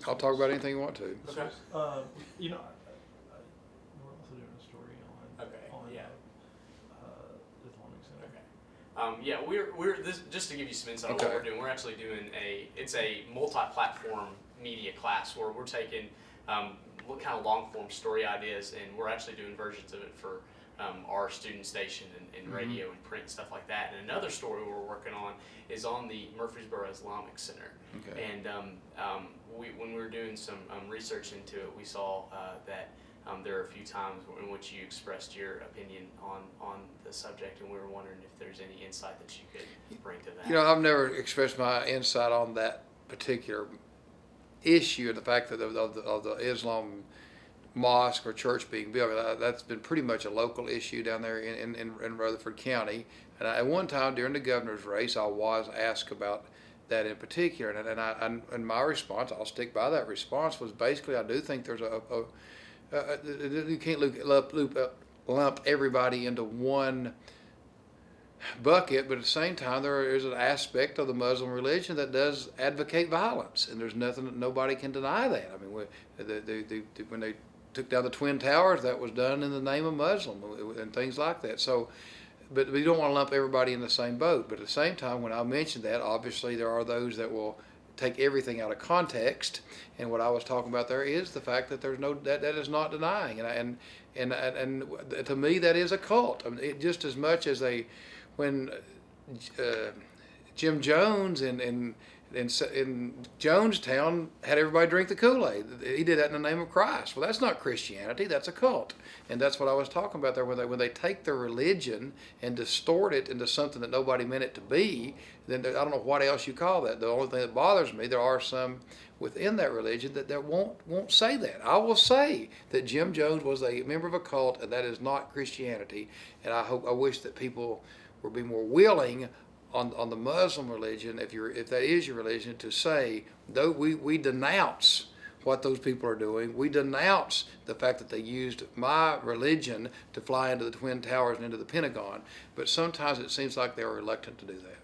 I'll talk about anything you want to. Okay. You know, we're also doing a story on Yeah. Islamic Center. Okay. Yeah, we're this, just to give you some insight on what we're doing. We're actually doing it's a multi-platform media class where we're taking what kind of long-form story ideas, and we're actually doing versions of it for our student station and radio and print and stuff like that. And another story we're working on is on the Murfreesboro Islamic Center. Okay. And when we were doing some research into it, we saw that there are a few times in which you expressed your opinion on the subject, and we were wondering if there's any insight that you could bring to that. You know, I've never expressed my insight on that particular issue, the fact that of the Islam mosque or church being built. That's been pretty much a local issue down there in Rutherford County. And at one time during the governor's race, I was asked about that in particular, and my response, I'll stick by that response, was basically I do think there's you can't lump everybody into one bucket, but at the same time there is an aspect of the Muslim religion that does advocate violence, and there's nothing, nobody can deny that. I mean, when they took down the Twin Towers, that was done in the name of Muslim and things like that. So, but we don't want to lump everybody in the same boat. But at the same time, when I mention that, obviously there are those that will take everything out of context. And what I was talking about there is the fact that there's no that is not denying, and to me that is a cult. I mean, just as much as when Jim Jones in Jonestown had everybody drink the Kool-Aid. He did that in the name of Christ. Well, that's not Christianity. That's a cult. And that's what I was talking about there. When they take their religion and distort it into something that nobody meant it to be, then I don't know what else you call that. The only thing that bothers me, there are some within that religion that won't say that. I will say that Jim Jones was a member of a cult, and that is not Christianity. And I wish that people would be more willing on the Muslim religion, if that is your religion, to say, though we denounce what those people are doing. We denounce the fact that they used my religion to fly into the Twin Towers and into the Pentagon. But sometimes it seems like they're reluctant to do that.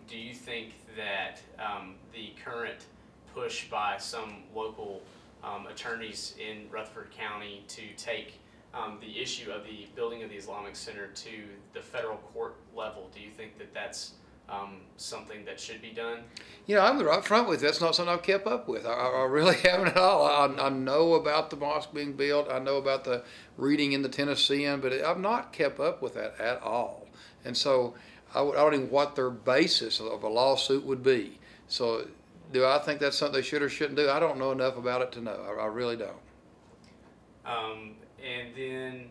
Do you think that the current push by some local attorneys in Rutherford County to take the issue of the building of the Islamic Center to the federal court level, do you think that that's something that should be done? You know, I'm right front with you. That's not something I've kept up with. I really haven't at all. I know about the mosque being built. I know about the reading in the Tennessean, but I've not kept up with that at all. And so I don't even know what their basis of a lawsuit would be. So do I think that's something they should or shouldn't do? I don't know enough about it to know. I really don't. And then